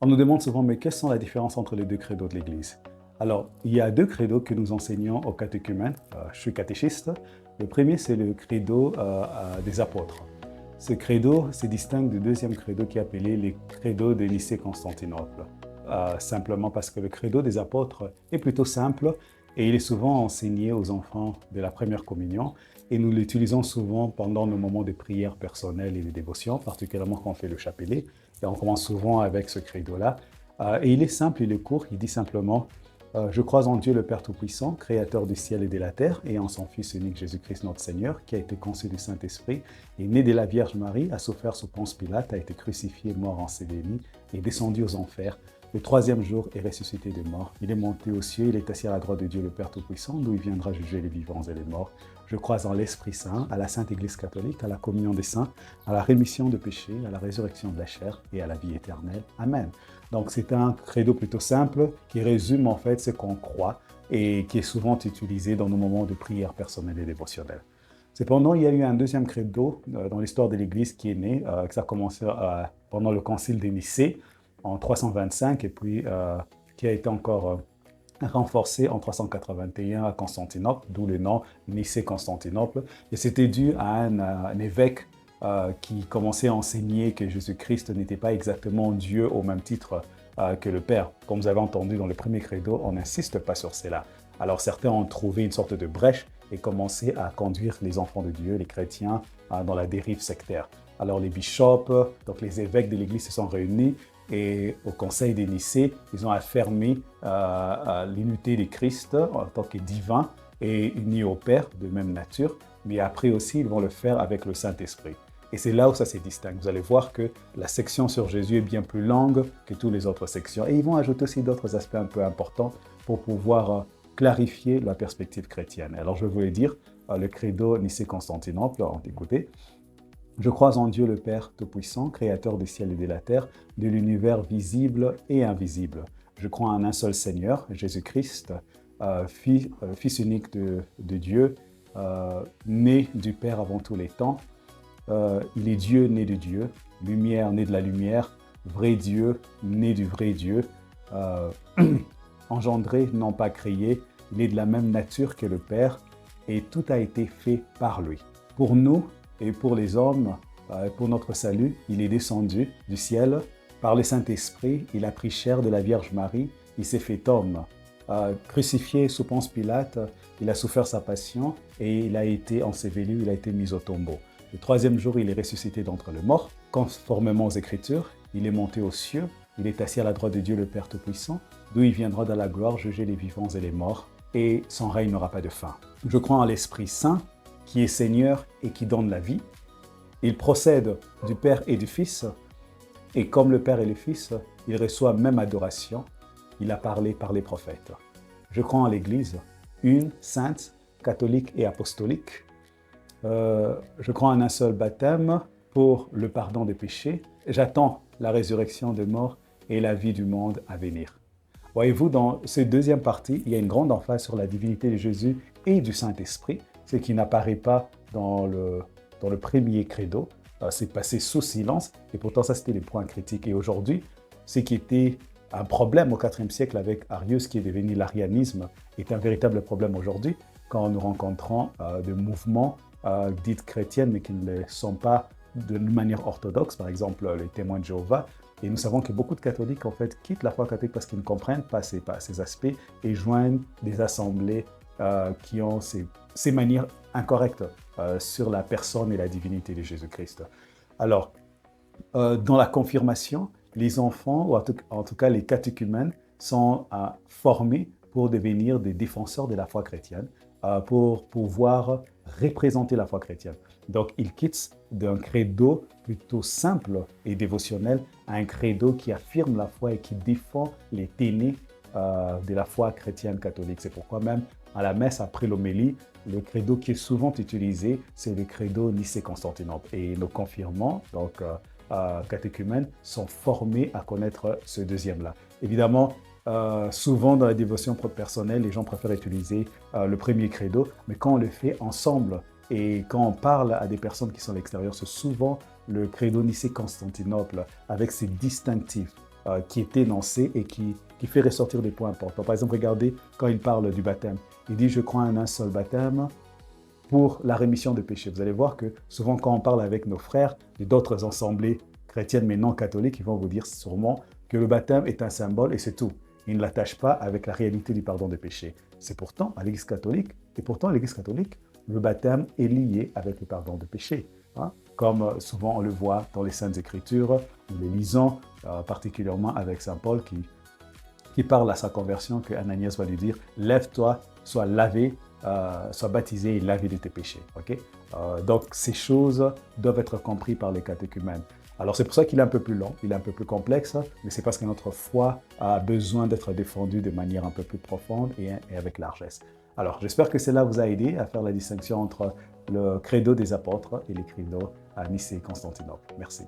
On nous demande souvent, mais quelles sont les différences entre les deux credos de l'Église? Alors, il y a deux credos que nous enseignons au catéchumène. Je suis catéchiste. Le premier, c'est le credo des apôtres. Ce credo se distingue du deuxième credo qui est appelé le credo de Nicée-Constantinople. Simplement parce que le credo des apôtres est plutôt simple et il est souvent enseigné aux enfants de la première communion et nous l'utilisons souvent pendant nos moments de prière personnelle et de dévotion, particulièrement quand on fait le chapelet. Et on commence souvent avec ce credo-là. Et il est simple, il est court, il dit simplement je crois en Dieu le Père Tout-Puissant, créateur du ciel et de la terre, et en son Fils unique Jésus-Christ notre Seigneur, qui a été conçu du Saint-Esprit, est né de la Vierge Marie, a souffert sous Ponce Pilate, a été crucifié, mort, enseveli, et descendu aux enfers. Le troisième jour est ressuscité des morts. Il est monté aux cieux, il est assis à la droite de Dieu le Père Tout-Puissant, d'où il viendra juger les vivants et les morts. Je crois en l'Esprit Saint, à la Sainte Église catholique, à la communion des saints, à la rémission de péchés, à la résurrection de la chair et à la vie éternelle. Amen. Donc c'est un credo plutôt simple qui résume en fait ce qu'on croit et qui est souvent utilisé dans nos moments de prière personnelle et dévotionnelle. Cependant, il y a eu un deuxième credo dans l'histoire de l'Église qui est né, que ça a commencé pendant le concile de Nicée en 325 et puis qui a été encore renforcé en 381 à Constantinople, d'où le nom Nicée-Constantinople. Et c'était dû à un évêque qui commençait à enseigner que Jésus-Christ n'était pas exactement Dieu au même titre que le Père. Comme vous avez entendu dans le premier credo, on n'insiste pas sur cela. Alors certains ont trouvé une sorte de brèche et commencé à conduire les enfants de Dieu, les chrétiens, dans la dérive sectaire. Alors les bishops, donc les évêques de l'Église se sont réunis et au Conseil des Nicées, ils ont affirmé l'unité de Christ en tant que divin et uni au Père de même nature, mais après aussi, ils vont le faire avec le Saint-Esprit. Et c'est là où ça se distingue. Vous allez voir que la section sur Jésus est bien plus longue que toutes les autres sections. Et ils vont ajouter aussi d'autres aspects un peu importants pour pouvoir clarifier la perspective chrétienne. Alors je voulais dire, le credo Nicée-Constantinople, écoutez, je crois en Dieu le Père Tout-Puissant, créateur du ciel et de la terre, de l'univers visible et invisible. Je crois en un seul Seigneur, Jésus-Christ, Fils unique de Dieu, né du Père avant tous les temps. Il est Dieu né de Dieu, lumière né de la lumière, vrai Dieu né du vrai Dieu, engendré, non pas créé. Il est de la même nature que le Père et tout a été fait par lui. Pour nous, et pour les hommes, pour notre salut, il est descendu du ciel. Par le Saint-Esprit, il a pris chair de la Vierge Marie, il s'est fait homme. Crucifié sous Ponce Pilate, il a souffert sa passion et il a été enseveli, il a été mis au tombeau. Le troisième jour, il est ressuscité d'entre les morts, conformément aux Écritures. Il est monté aux cieux, il est assis à la droite de Dieu le Père Tout-Puissant, d'où il viendra dans la gloire juger les vivants et les morts, et son règne n'aura pas de fin. Je crois en l'Esprit Saint, qui est Seigneur et qui donne la vie. Il procède du Père et du Fils, et comme le Père et le Fils, il reçoit même adoration. Il a parlé par les prophètes. Je crois en l'Église, une, sainte, catholique et apostolique. Je crois en un seul baptême pour le pardon des péchés. J'attends la résurrection des morts et la vie du monde à venir. Voyez-vous, dans cette deuxième partie, il y a une grande emphase sur la divinité de Jésus et du Saint-Esprit, ce qui n'apparaît pas dans le premier credo. C'est passé sous silence, et pourtant ça c'était les points critiques. Et aujourd'hui, ce qui était un problème au IVe siècle avec Arius, qui est devenu l'arianisme, est un véritable problème aujourd'hui, quand nous rencontrons des mouvements dits chrétiennes, mais qui ne le sont pas de manière orthodoxe, par exemple les témoins de Jéhovah. Et nous savons que beaucoup de catholiques, en fait, quittent la foi catholique parce qu'ils ne comprennent pas ces aspects et joignent des assemblées qui ont ces manières incorrectes sur la personne et la divinité de Jésus-Christ. Alors, dans la confirmation, les enfants, ou en tout cas les catéchumènes, sont formés pour devenir des défenseurs de la foi chrétienne, pour pouvoir représenter la foi chrétienne. Donc, ils quittent d'un credo plutôt simple et dévotionnel à un credo qui affirme la foi et qui défend les ténets de la foi chrétienne catholique. C'est pourquoi même à la messe, après l'homélie, le credo qui est souvent utilisé, c'est le credo Nicée-Constantinople. Et nos confirmants, donc catéchumènes, sont formés à connaître ce deuxième-là. Évidemment, souvent dans la dévotion personnelle, les gens préfèrent utiliser le premier credo, mais quand on le fait ensemble et quand on parle à des personnes qui sont à l'extérieur, c'est souvent le credo Nicée-Constantinople avec ses distinctifs qui est énoncé et qui fait ressortir des points importants. Par exemple, regardez quand il parle du baptême. Il dit « Je crois en un seul baptême pour la rémission des péchés ». Vous allez voir que souvent quand on parle avec nos frères d'autres assemblées chrétiennes mais non catholiques, ils vont vous dire sûrement que le baptême est un symbole et c'est tout. Ils ne l'attachent pas avec la réalité du pardon des péchés. C'est pourtant à l'Église catholique, et pourtant à l'Église catholique, le baptême est lié avec le pardon des péchés. Hein? Comme souvent on le voit dans les Saintes Écritures, nous les lisons particulièrement avec Saint Paul qui parle à sa conversion, que Ananias va lui dire « Lève-toi, sois lavé, sois baptisé et lavé de tes péchés. » Okay? Donc ces choses doivent être comprises par les catéchumènes. Alors c'est pour ça qu'il est un peu plus long, il est un peu plus complexe, mais c'est parce que notre foi a besoin d'être défendue de manière un peu plus profonde et avec largesse. Alors j'espère que cela vous a aidé à faire la distinction entre le credo des apôtres et les credos à Nicée et Constantinople. Merci.